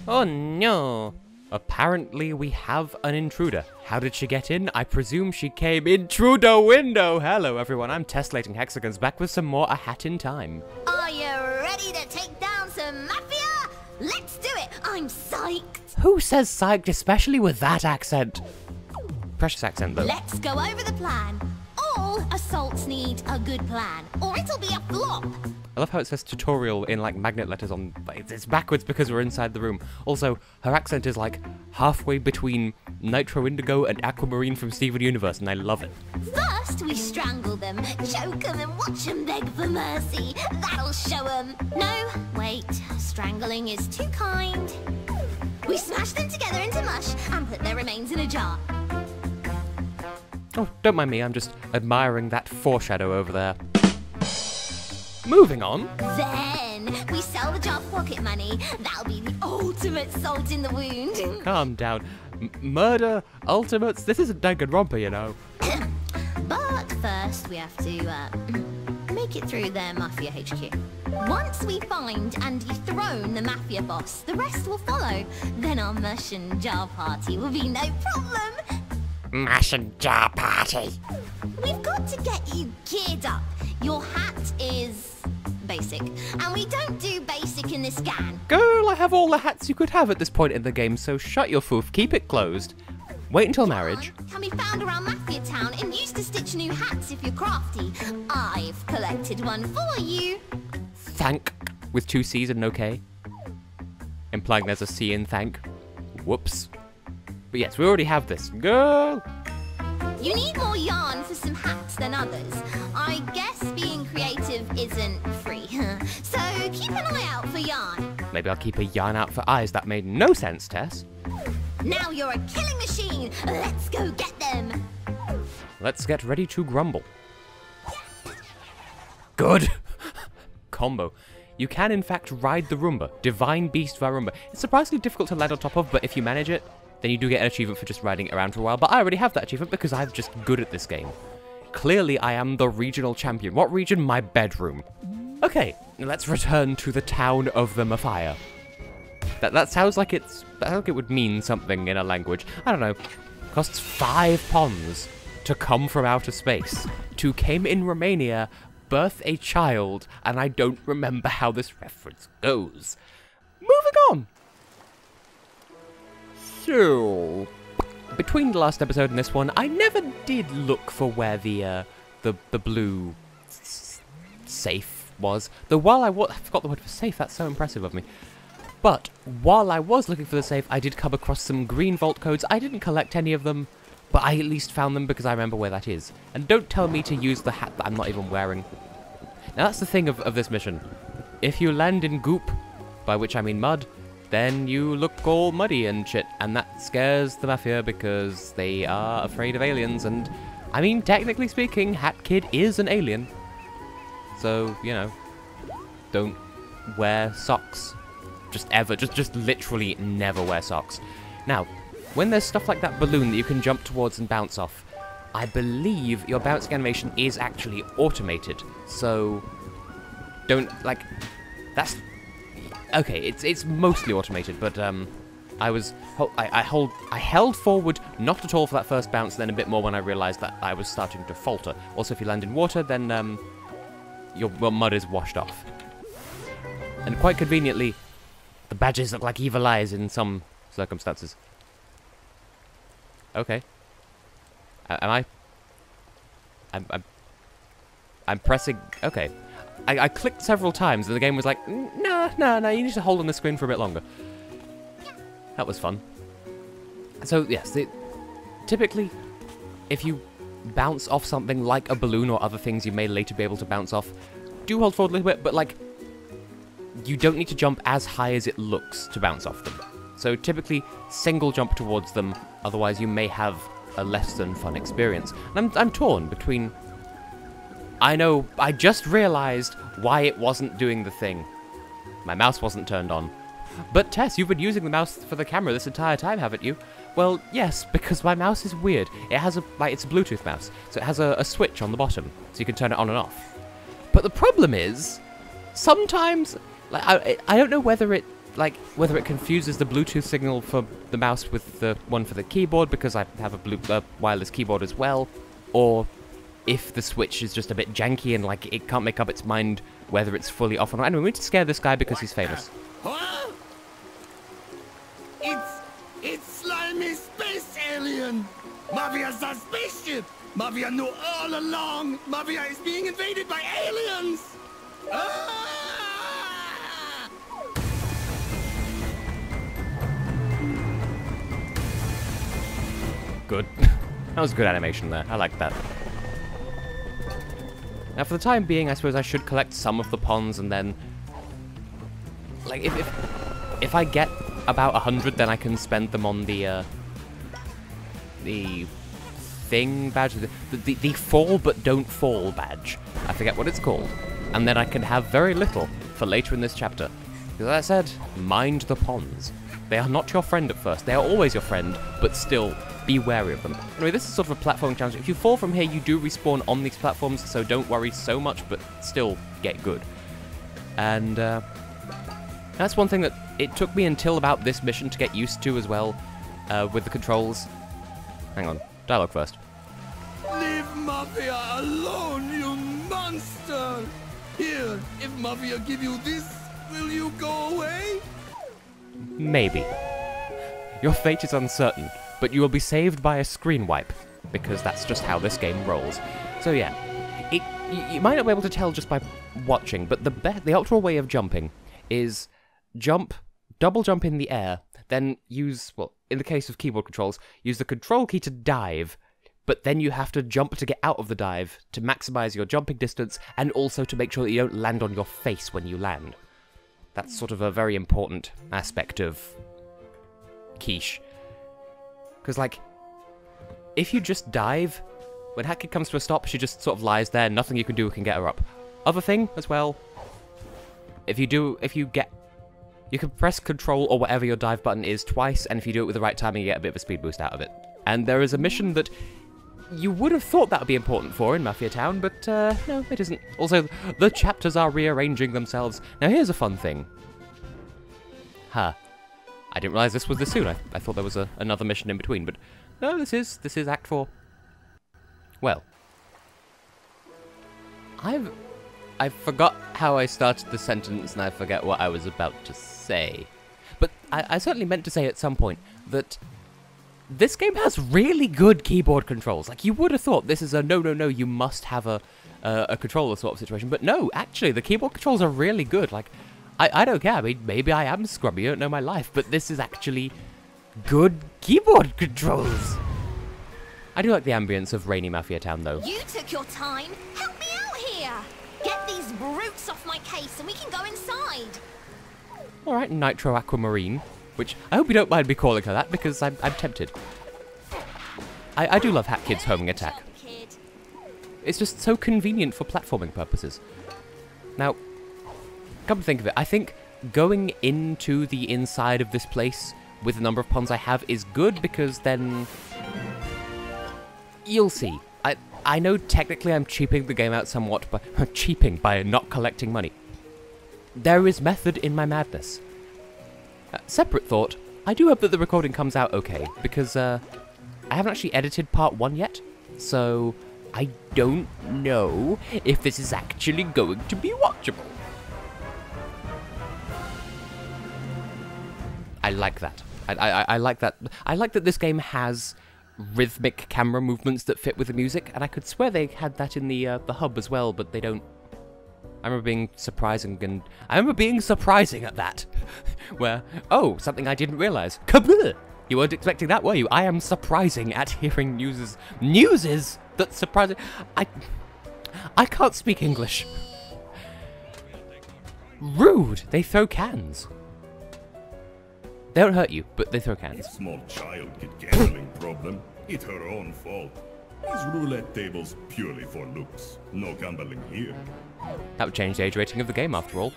Oh no! Apparently we have an intruder. How did she get in? I presume she came in through the window! Hello everyone, I'm Tessellating Hexagons, back with some more A Hat in Time. Are you ready to take down some Mafia? Let's do it! I'm psyched! Who says psyched, especially with that accent? Precious accent though. Let's go over the plan. All assaults need a good plan, or it'll be a flop. I love how it says tutorial in like magnet letters on, it's backwards because we're inside the room. Also, her accent is like halfway between Nitro Indigo and Aquamarine from Steven Universe, and I love it. First, we strangle them, choke them, and watch them beg for mercy. That'll show them. No, wait, strangling is too kind. We smash them together into mush and put their remains in a jar. Oh, don't mind me, I'm just admiring that foreshadow over there. Moving on. Then we sell the jar for pocket money. That'll be the ultimate salt in the wound. Calm down. Murder, ultimates, this isn't Danganronpa, you know. But first we have to make it through their Mafia HQ. Once we find and dethrone the Mafia boss, the rest will follow. Then our mush and jar party will be no problem. Mash and jar party. We've got to get you geared up. Your hat is basic, and we don't do basic in this scan. Girl, I have all the hats you could have at this point in the game, so shut your foof, keep it closed. Wait until marriage. Can be found around Mafia Town and used to stitch new hats if you're crafty. I've collected one for you. Thank, with 2 C's and no K. Implying there's a C in thank. Whoops. But yes, we already have this. Girl! You need more yarn for some hats than others. I guess being creative isn't free. So keep an eye out for yarn. Maybe I'll keep a yarn out for eyes. That made no sense, Tess. Now you're a killing machine. Let's go get them. Let's get ready to grumble. Good. Combo. You can in fact ride the Roomba. Divine Beast via Roomba. It's surprisingly difficult to land on top of, but if you manage it, then you do get an achievement for just riding it around for a while. But I already have that achievement because I'm just good at this game. Clearly, I am the regional champion. What region? My bedroom. Okay, let's return to the town of the Mafia. That sounds like it would mean something in a language. I don't know. Costs 5 pons to come from outer space. To came in Romania, birth a child, and I don't remember how this reference goes. Moving on. So, between the last episode and this one, I never did look for where the blue safe was. Though while I forgot the word for safe, that's so impressive of me. But while I was looking for the safe, I did come across some green vault codes. I didn't collect any of them, but I at least found them because I remember where that is. And don't tell me to use the hat that I'm not even wearing. Now that's the thing of this mission. If you land in goop, by which I mean mud, then you look all muddy and shit, and that scares the Mafia because they are afraid of aliens, and I mean, technically speaking, Hat Kid is an alien. So, you know, don't wear socks. Just ever, just literally never wear socks. Now, when there's stuff like that balloon that you can jump towards and bounce off, I believe your bouncing animation is actually automated. So, don't, like, that's... Okay, it's mostly automated, but I held forward not at all for that first bounce, then a bit more when I realised that I was starting to falter. Also, if you land in water, then your mud is washed off. And quite conveniently, the badges look like evil eyes in some circumstances. Okay. I'm pressing... Okay. I clicked several times and the game was like, no, you need to hold on the screen for a bit longer. That was fun. So, yes, typically, if you bounce off something like a balloon or other things you may later be able to bounce off, do hold forward a little bit, but, like, you don't need to jump as high as it looks to bounce off them. So, typically, single jump towards them, otherwise you may have a less than fun experience. And I'm torn between... I know, I just realised why it wasn't doing the thing. My mouse wasn't turned on. But Tess, you've been using the mouse for the camera this entire time, haven't you? Well, yes, because my mouse is weird. It has it's a Bluetooth mouse, so it has a switch on the bottom, so you can turn it on and off. But the problem is, sometimes, like, I don't know whether it like, whether it confuses the Bluetooth signal for the mouse with the one for the keyboard, because I have a wireless keyboard as well, or if the Switch is just a bit janky and, like, it can't make up its mind whether it's fully off or not. Anyway, we need to scare this guy because he's famous. Huh? It's slimy space alien! Mafia's a spaceship! Mafia knew all along! Mafia is being invaded by aliens! Ah! Good. That was good animation there. I like that. Now, for the time being, I suppose I should collect some of the ponds, and then, like, if I get about 100, then I can spend them on the thing badge, the fall but don't fall badge. I forget what it's called, and then I can have very little for later in this chapter. Because, as I said, mind the ponds. They are not your friend at first. They are always your friend, but still, be wary of them. Anyway, this is sort of a platforming challenge. If you fall from here, you do respawn on these platforms, so don't worry so much, but still get good. And that's one thing that it took me until about this mission to get used to as well, with the controls. Hang on, dialogue first. Leave Mafia alone, you monster! Here, if Mafia give you this, will you go away? Maybe. Your fate is uncertain, but you will be saved by a screen wipe, because that's just how this game rolls. So yeah, you might not be able to tell just by watching, but the optimal way of jumping is double jump in the air, then use, well, in the case of keyboard controls, use the control key to dive, but then you have to jump to get out of the dive to maximize your jumping distance, and also to make sure that you don't land on your face when you land. That's sort of a very important aspect of quiche. Because, like, if you just dive, when Hackett comes to a stop, she just sort of lies there, nothing you can do can get her up. Other thing, as well, you can press control or whatever your dive button is twice, and if you do it with the right timing, you get a bit of a speed boost out of it. And there is a mission that you would have thought that would be important for in Mafia Town, but no, it isn't. Also, the chapters are rearranging themselves. Now, here's a fun thing. I didn't realize this was this soon. I thought there was another mission in between, but no, this is Act 4. Well, I forgot how I started the sentence, and I forget what I was about to say. But I certainly meant to say at some point that this game has really good keyboard controls. Like, you would have thought this is a no, you must have a controller sort of situation. But no, actually, the keyboard controls are really good. Like, I don't care. I mean, maybe I am scrubby, you don't know my life, but this is actually good keyboard controls. I do like the ambience of rainy Mafia Town, though. You took your time. Help me out here. Get these brutes off my case and we can go inside. All right, Nitro Aquamarine, which I hope you don't mind me calling her that, because I'm tempted. I do love Hat Kid's homing attack. It's just so convenient for platforming purposes. Now, come to think of it, I think going into the inside of this place with the number of ponds I have is good, because then you'll see. I know technically I'm cheaping the game out somewhat, but cheaping by not collecting money. There is method in my madness. Separate thought, I do hope that the recording comes out okay, because I haven't actually edited part 1 yet, so I don't know if this is actually going to be watchable. I like that. I like that. I like that this game has rhythmic camera movements that fit with the music, and I could swear they had that in the hub as well, but they don't. I remember being surprising at that. Where, oh, something I didn't realise. Kabah! You weren't expecting that, were you? I am surprising at hearing newses that surprising. I can't speak English. Rude. They throw cans. They don't hurt you, but they throw cans. If small child get gambling problem, it's her own fault. These roulette tables purely for looks. No gambling here. That would change the age rating of the game after all.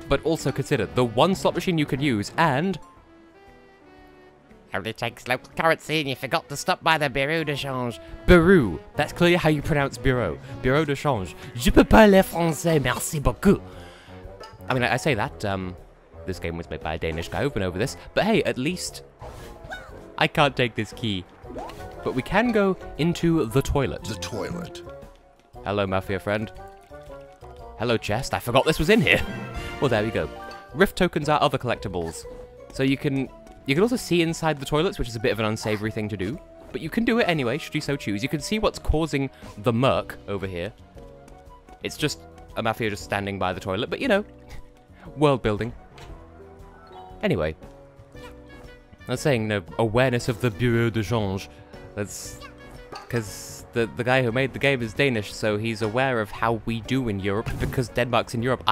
But also consider the one slot machine you could use, and only takes local currency, and you forgot to stop by the bureau de change. Bureau. That's clearly how you pronounce bureau. Bureau de change. Je peux parler français, merci beaucoup. I mean, I say that, this game was made by a Danish guy. I've been over this. But hey, at least I can't take this key. But we can go into the toilet. The toilet. Hello, Mafia friend. Hello, chest. I forgot this was in here. Well, there we go. Rift tokens are other collectibles. So you can also see inside the toilets, which is a bit of an unsavory thing to do. But you can do it anyway, should you so choose. You can see what's causing the murk over here. It's just a Mafia just standing by the toilet, but you know, world building. Anyway, I was saying, no, awareness of the Bureau de Change. That's because the guy who made the game is Danish, so he's aware of how we do in Europe, because Denmark's in Europe.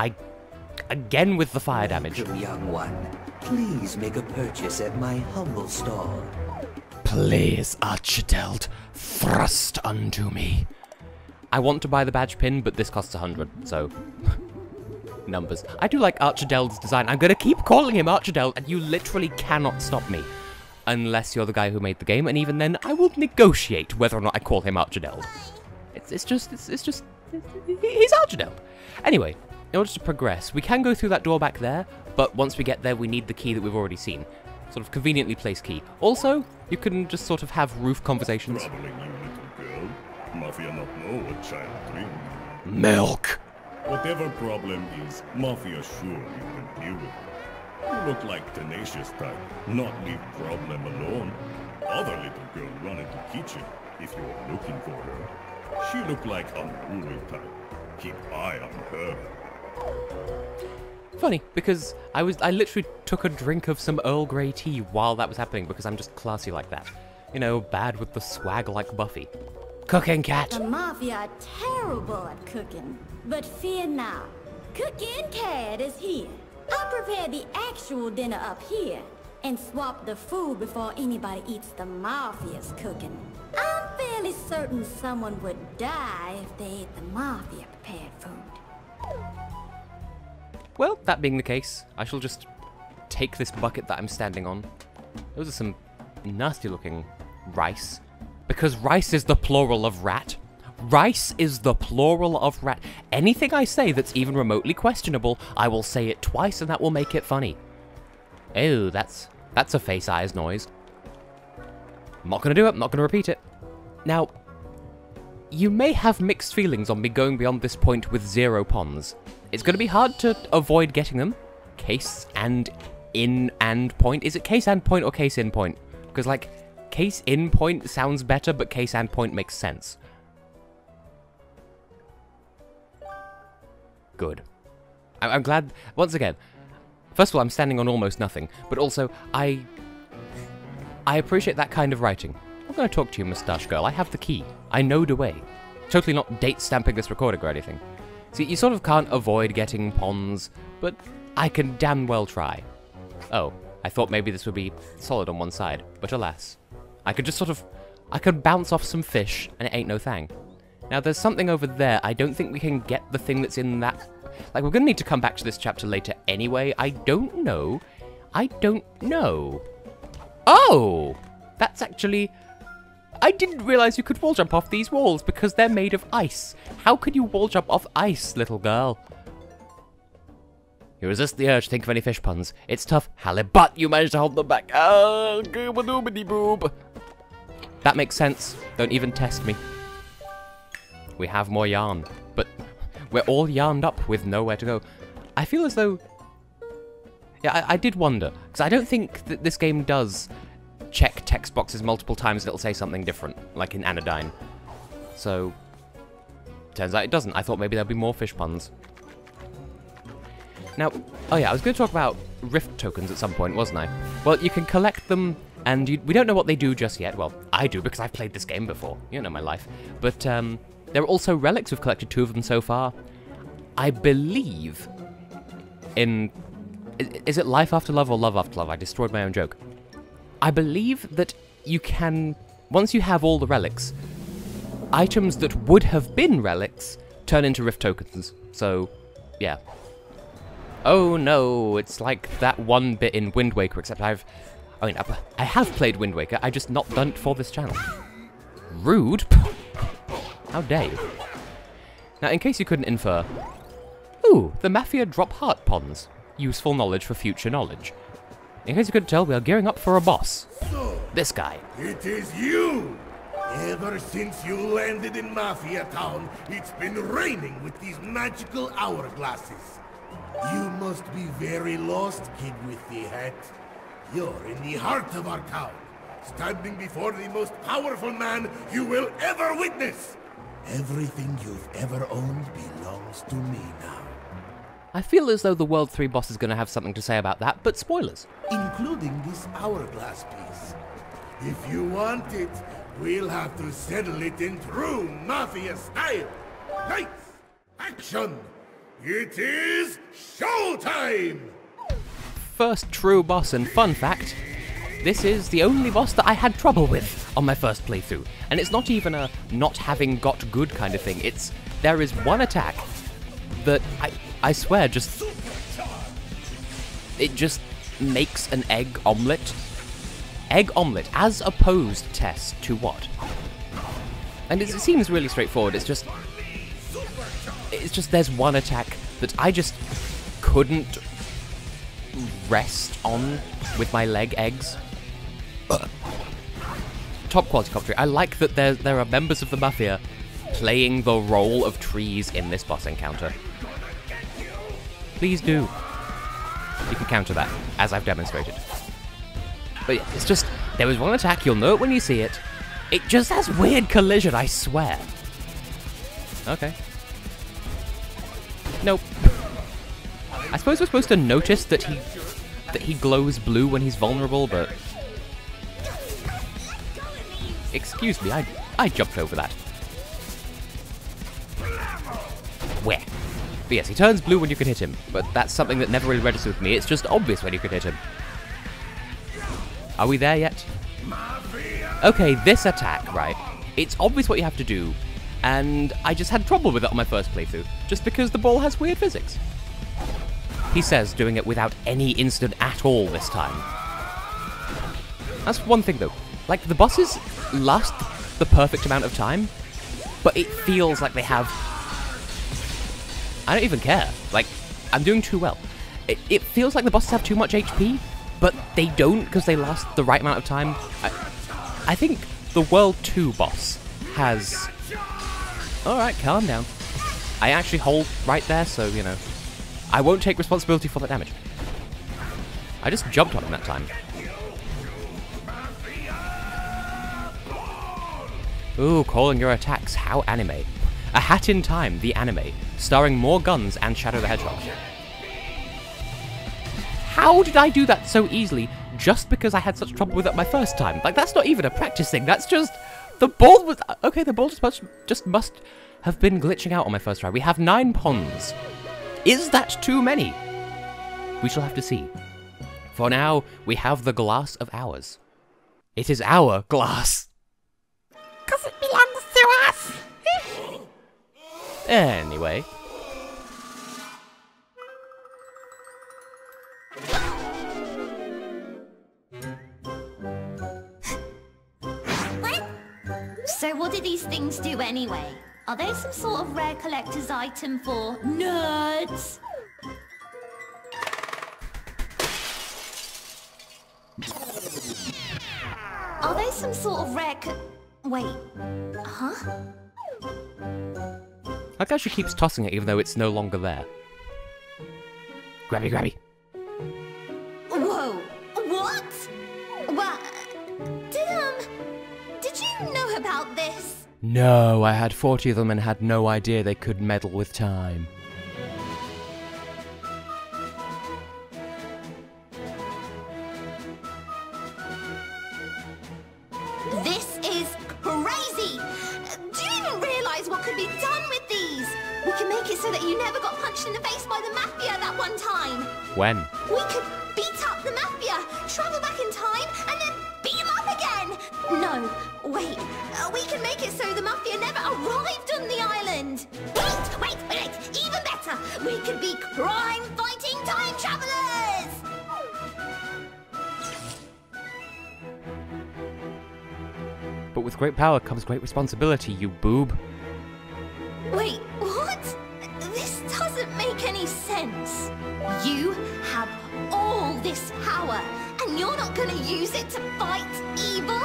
Again with the fire damage. Welcome, young one. Please make a purchase at my humble stall. Please, Archideld, thrust unto me. I want to buy the badge pin, but this costs 100, so... numbers. I do like Archideld's design. I'm going to keep calling him Archideld, and you literally cannot stop me. Unless you're the guy who made the game, and even then, I will negotiate whether or not I call him Archideld. It's just... he's Archideld. Anyway, in order to progress, we can go through that door back there, but once we get there, we need the key that we've already seen. Sort of conveniently placed key. Also, you can just sort of have roof conversations. Troubling you, little girl. Mafia not know what child drink. Milk! Whatever problem is, Mafia sure you can deal with it. You look like tenacious type, not leave problem alone. Other little girl run into kitchen if you're looking for her. She look like unruly type. Keep eye on her. Funny, because I literally took a drink of some Earl Grey tea while that was happening, because I'm just classy like that. You know, bad with the swag like Buffy. Cooking cat! The Mafia are terrible at cooking, but fear not. Cooking cat is here. I'll prepare the actual dinner up here, and swap the food before anybody eats the Mafia's cooking. I'm fairly certain someone would die if they ate the Mafia prepared food. Well, that being the case, I shall just take this bucket that I'm standing on. Those are some nasty looking rice. Because rice is the plural of rat. Rice is the plural of rat. Anything I say that's even remotely questionable, I will say it twice and that will make it funny. Oh, that's a face eyes noise. I'm not going to do it, I'm not going to repeat it. Now, you may have mixed feelings on me going beyond this point with 0 pons. It's going to be hard to avoid getting them. Case and in and point. Is it case and point or case in point? Because, like, case in point sounds better, but case and point makes sense. Good. I'm glad, once again, first of all, I'm standing on almost nothing, but also, I appreciate that kind of writing. I'm going to talk to you, moustache girl. I have the key. I know the way. Totally not date stamping this recording or anything. See, you sort of can't avoid getting pons, but I can damn well try. Oh, I thought maybe this would be solid on one side, but alas. I could just I could bounce off some fish, and it ain't no thing. Now, there's something over there. I don't think we can get the thing that's in that... Like, we're going to need to come back to this chapter later anyway. I don't know. Oh! That's actually... I didn't realize you could wall jump off these walls because they're made of ice. How could you wall jump off ice, little girl? You resist the urge to think of any fish puns. It's tough. Halibut, you managed to hold them back. Oh, gooba-doobity-boob. That makes sense. Don't even test me. We have more yarn, but we're all yarned up with nowhere to go. I feel as though... Yeah, I did wonder, because I don't think that this game does check text boxes multiple times and it'll say something different, like in Anodyne. So, turns out it doesn't. I thought maybe there'd be more fish puns. Now, oh yeah, I was going to talk about Rift tokens at some point, wasn't I? Well, you can collect them, and we don't know what they do just yet. Well, I do, because I've played this game before. You know my life. But, there are also relics. We've collected 2 of them so far. I believe in... Is it Life After Love or Love After Love? I destroyed my own joke. I believe that you can... Once you have all the relics, items that would have been relics turn into Rift tokens. So, yeah. Oh no, it's like that one bit in Wind Waker, except I have played Wind Waker, I just not done it for this channel. Rude? How dare you? Now, in case you couldn't infer... Ooh, the Mafia drop heart pons. useful knowledge for future knowledge. In case you couldn't tell, we are gearing up for a boss. So, This guy. it is you! Ever since you landed in Mafia Town, it's been raining with these magical hourglasses. You must be very lost, kid with the hat. You're in the heart of our town, standing before the most powerful man you will ever witness. Everything you've ever owned belongs to me now. I feel as though the World 3 boss is going to have something to say about that, but spoilers. Including this hourglass piece. If you want it, we'll have to settle it in true Mafia style. Lights! Action! It is showtime! First true boss, and fun fact, this is the only boss that I had trouble with on my first playthrough. And it's not even a not having got good kind of thing. It's, there is one attack that I swear it just makes an egg omelette. Egg omelette, as opposed, Tess, to what? And it seems really straightforward, it's just there's one attack that I just couldn't rest on with my leg eggs. Top quality commentary. I like that there are members of the Mafia playing the role of trees in this boss encounter. Please do. You can counter that, as I've demonstrated. But yeah, it's just, there was one attack, you'll know it when you see it. It just has weird collision, I swear. Okay. Nope. I suppose we're supposed to notice that he glows blue when he's vulnerable, but... Excuse me, I jumped over that. Where? But yes, he turns blue when you can hit him, but that's something that never really registered with me. It's just obvious when you can hit him. Are we there yet? Okay, this attack, right? It's obvious what you have to do, and I just had trouble with it on my first playthrough, just because the ball has weird physics. He says doing it without any incident at all this time. That's one thing though. Like, the bosses last the perfect amount of time, but it feels like they have... I don't even care. Like, I'm doing too well. It feels like the bosses have too much HP, but they don't because they last the right amount of time. I think the World 2 boss has... Alright, calm down. I actually hold right there, so, you know, I won't take responsibility for that damage. I just jumped on him that time. Ooh, calling your attacks, how anime. A Hat in Time, the anime, starring more guns and Shadow the Hedgehog. How did I do that so easily just because I had such trouble with it my first time? Like, that's not even a practice thing, that's just... The ball was... Okay, the ball just must have been glitching out on my first try. We have 9 ponds. Is that too many? We shall have to see. For now, we have the glass of ours. It is our glass. 'Cause it belongs to us. Anyway. So what do these things do anyway? Are they some sort of rare collector's item for nerds? Are they some sort of rare Wait, huh? Like how she keeps tossing it even though it's no longer there. Grabby, grabby. Whoa, what? What? Did you know about this? No, I had 40 of them and had no idea they could meddle with time. This is crazy! Do you even realise what could be done with these? We can make it so that you never got punched in the face by the Mafia that one time. When? We could beat up the Mafia, travel back in time, and then beat them up again! No, wait. We can make it so the Mafia never arrived on the island! Wait! Even better! We could be crime-fighting time travelers! But with great power comes great responsibility, you boob. Wait, what? This doesn't make any any sense? You have all this power, and you're not gonna use it to fight evil?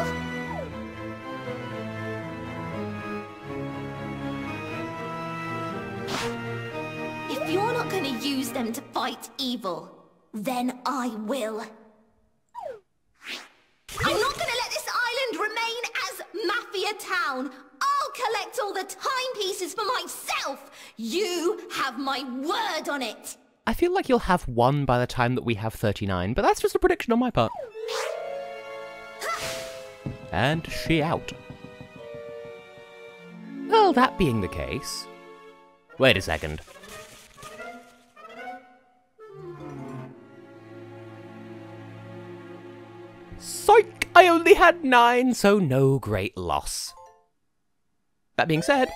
If you're not gonna use them to fight evil, then I will. I'm not gonna let this island remain as Mafia Town. I'll collect all the timepieces for myself. You have my word on it. I feel like you'll have one by the time that we have 39, but that's just a prediction on my part. And she out. Well, that being the case... Wait a second. Psych! I only had 9, so no great loss. That being said...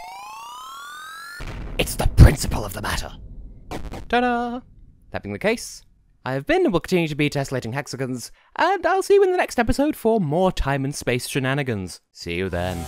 It's the principle of the matter. Ta-da! That being the case, I have been and will continue to be Tessellating Hexagons, and I'll see you in the next episode for more time and space shenanigans. See you then.